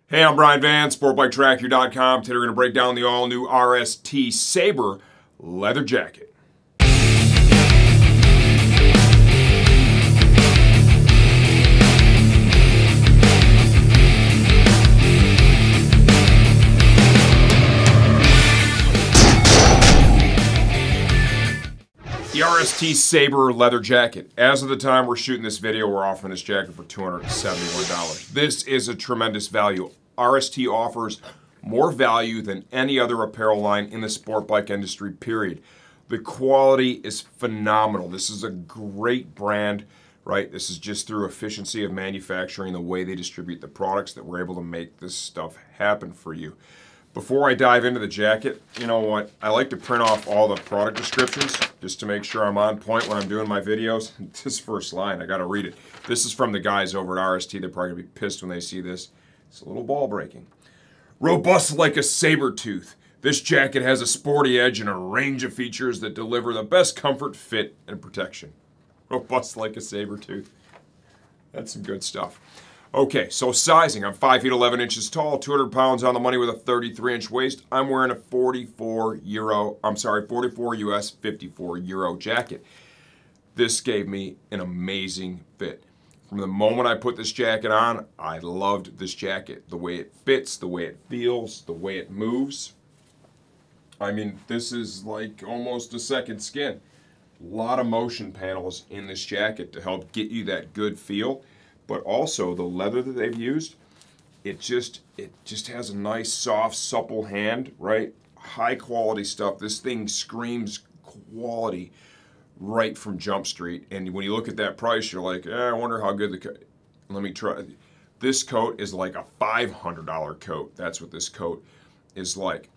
Hey, I'm Brian Van, sportbiketracker.com. Today we're going to break down the all-new RST Sabre leather jacket. The RST Sabre leather jacket. As of the time we're shooting this video, we're offering this jacket for $271. This is a tremendous value. RST offers more value than any other apparel line in the sport bike industry, period. The quality is phenomenal. This is a great brand, right? This is just through efficiency of manufacturing, the way they distribute the products, that we're able to make this stuff happen for you. Before I dive into the jacket, you know what? I like to print off all the product descriptions just to make sure I'm on point when I'm doing my videos. This first line, I gotta read it. This is from the guys over at RST. They're probably gonna be pissed when they see this. It's a little ball breaking. Robust like a Sabretooth, this jacket has a sporty edge and a range of features that deliver the best comfort, fit, and protection. Robust like a Sabretooth. That's some good stuff. Okay, so sizing. I'm 5 feet 11 inches tall, 200 pounds on the money with a 33-inch waist. I'm wearing a 44 US, 54 euro jacket. This gave me an amazing fit. From the moment I put this jacket on, I loved this jacket. The way it fits, the way it feels, the way it moves. I mean, this is like almost a second skin. A lot of motion panels in this jacket to help get you that good feel. But also the leather that they've used, it just has a nice, soft, supple hand, right? High quality stuff. This thing screams quality right from Jump Street. And when you look at that price, you're like, I wonder how good the coat. Let me try. This coat is like a $500 coat. That's what this coat is like.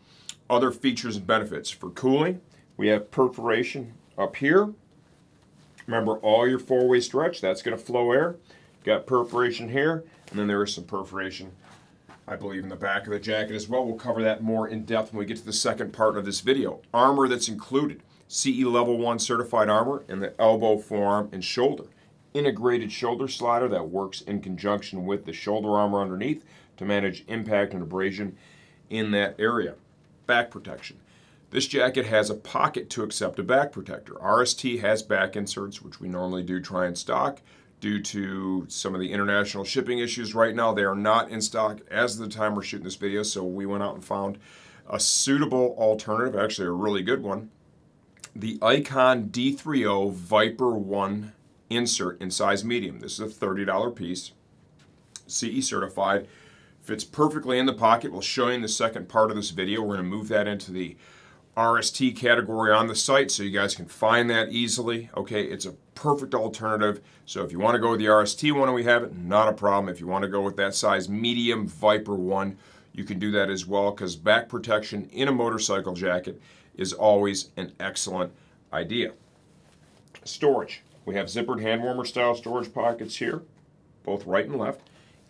Other features and benefits. For cooling, we have perforation up here. Remember, all your four-way stretch, that's going to flow air. Got perforation here, and then there is some perforation, I believe, in the back of the jacket as well. We'll cover that more in depth when we get to the second part of this video. Armor that's included. CE Level 1 certified armor in the elbow, forearm, and shoulder. Integrated shoulder slider that works in conjunction with the shoulder armor underneath to manage impact and abrasion in that area. Back protection. This jacket has a pocket to accept a back protector. RST has back inserts, which we normally do try and stock. Due to some of the international shipping issues right now, they are not in stock as of the time we're shooting this video, so we went out and found a suitable alternative, actually a really good one. The Icon D30 Viper 1 insert in size medium. This is a $30 piece, CE certified, fits perfectly in the pocket. We'll show you in the second part of this video. We're going to move that into the RST category on the site so you guys can find that easily. Okay, it's a perfect alternative. So if you want to go with the RST one and we have it, not a problem. If you want to go with that size medium Viper 1, you can do that as well, because back protection in a motorcycle jacket is always an excellent idea. Storage. We have zippered hand warmer style storage pockets here, both right and left.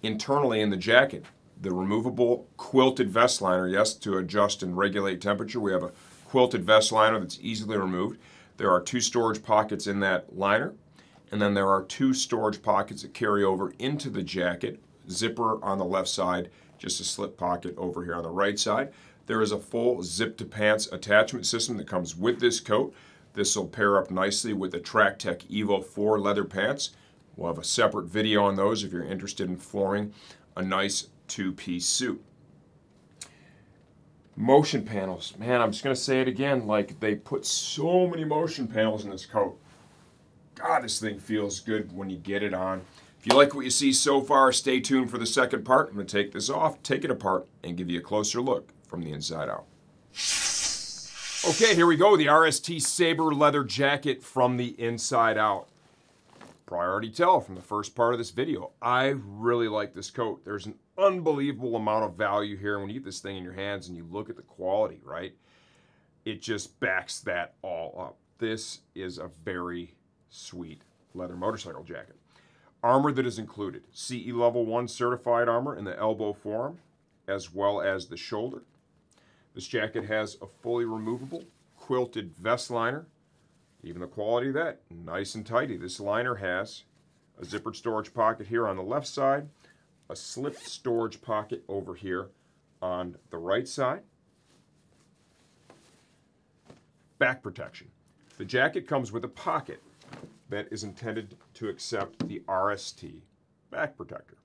Internally in the jacket, the removable quilted vest liner, yes, to adjust and regulate temperature. We have a quilted vest liner that's easily removed. There are 2 storage pockets in that liner, and then there are 2 storage pockets that carry over into the jacket. Zipper on the left side, just a slip pocket over here on the right side. There is a full zip to pants attachment system that comes with this coat. This will pair up nicely with the TrackTech Evo 4 leather pants. We'll have a separate video on those if you're interested in forming a nice 2-piece suit. Motion panels. Man, I'm just going to say it again, like they put so many motion panels in this coat. God, this thing feels good when you get it on. If you like what you see so far, stay tuned for the second part. I'm going to take this off, take it apart, and give you a closer look from the inside out. Okay, here we go. The RST Sabre leather jacket from the inside out. Probably already tell from the first part of this video, I really like this coat. There's an unbelievable amount of value here. When you get this thing in your hands and you look at the quality, right? It just backs that all up. This is a very sweet leather motorcycle jacket. Armor that is included. CE Level 1 certified armor in the elbow, forearm, as well as the shoulder. This jacket has a fully removable quilted vest liner. Even the quality of that, nice and tidy. This liner has a zippered storage pocket here on the left side, a slip storage pocket over here on the right side. Back protection. The jacket comes with a pocket that is intended to accept the RST back protector.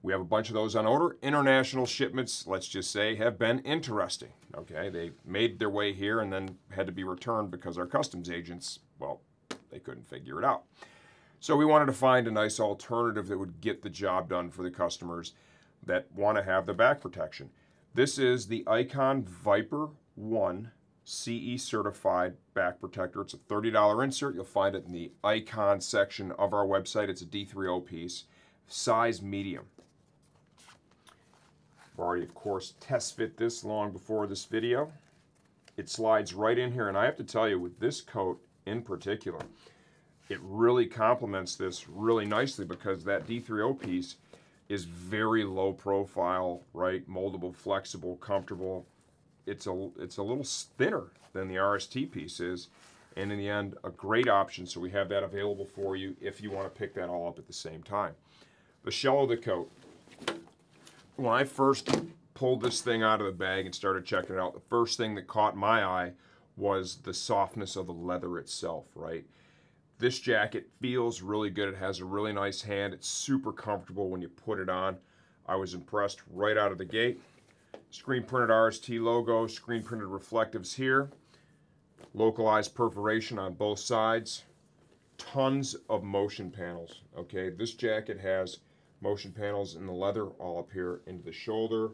We have a bunch of those on order. International shipments, let's just say, have been interesting. Okay, they made their way here and then had to be returned because our customs agents, well, they couldn't figure it out. So we wanted to find a nice alternative that would get the job done for the customers that want to have the back protection. This is the Icon Viper 1 CE certified back protector. It's a $30 insert. You'll find it in the Icon section of our website. It's a D3O piece, size medium. I've already, of course, test fit this long before this video. It slides right in here, and I have to tell you, with this coat in particular, it really complements this really nicely because that D3O piece is very low profile, right? Moldable, flexible, comfortable. It's a little thinner than the RST piece is, and in the end, a great option. So we have that available for you if you want to pick that all up at the same time. The shell of the coat. When I first pulled this thing out of the bag and started checking it out, the first thing that caught my eye was the softness of the leather itself, right? This jacket feels really good. It has a really nice hand. It's super comfortable when you put it on. I was impressed right out of the gate. Screen printed RST logo, screen printed reflectives here, localized perforation on both sides, tons of motion panels. Okay, this jacket has motion panels in the leather all up here into the shoulder,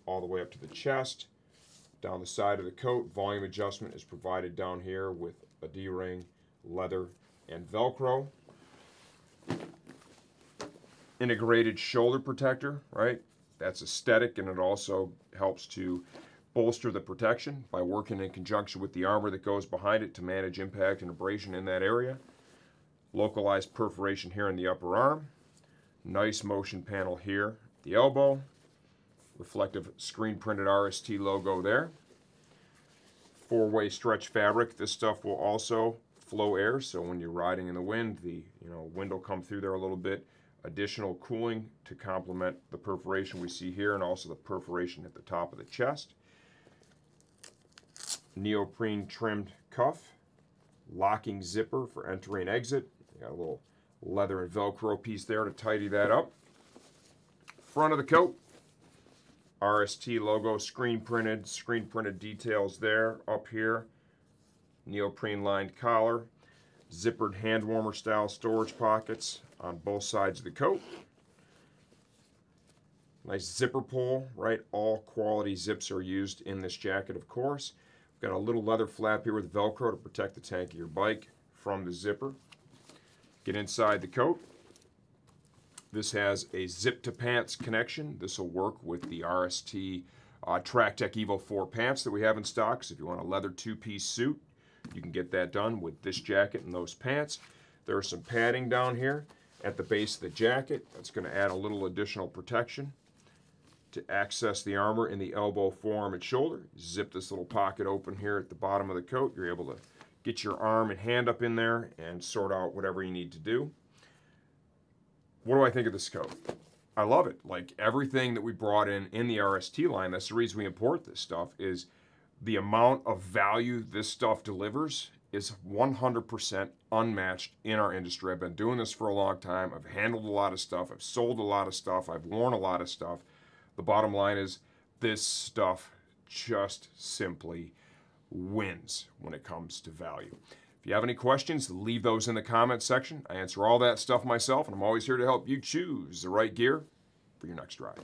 all the way up to the chest, down the side of the coat. Volume adjustment is provided down here with a D-ring, leather, and Velcro. Integrated shoulder protector, right? That's aesthetic, and it also helps to bolster the protection by working in conjunction with the armor that goes behind it to manage impact and abrasion in that area. Localized perforation here in the upper arm. Nice motion panel here at the elbow. Reflective screen printed RST logo there. Four-way stretch fabric. This stuff will also flow air, so when you're riding in the wind, the wind will come through there a little bit. Additional cooling to complement the perforation we see here, and also the perforation at the top of the chest. Neoprene trimmed cuff, locking zipper for entry and exit. You got a little leather and Velcro piece there to tidy that up. Front of the coat, RST logo, screen printed details there up here. Neoprene lined collar, zippered hand warmer style storage pockets on both sides of the coat. Nice zipper pull, right? All quality zips are used in this jacket, of course. We've got a little leather flap here with Velcro to protect the tank of your bike from the zipper. Get inside the coat. This has a zip to pants connection. This will work with the RST Track Tech Evo 4 pants that we have in stock. So if you want a leather two-piece suit, you can get that done with this jacket and those pants. There's some padding down here at the base of the jacket. That's going to add a little additional protection to access the armor in the elbow, forearm, and shoulder. Zip this little pocket open here at the bottom of the coat. You're able to get your arm and hand up in there and sort out whatever you need to do. What do I think of this coat? I love it. Like everything that we brought in the RST line, that's the reason we import this stuff, is the amount of value this stuff delivers is 100% unmatched in our industry. I've been doing this for a long time. I've handled a lot of stuff. I've sold a lot of stuff. I've worn a lot of stuff. The bottom line is this stuff just simply wins when it comes to value. If you have any questions, leave those in the comments section. I answer all that stuff myself, and I'm always here to help you choose the right gear for your next ride.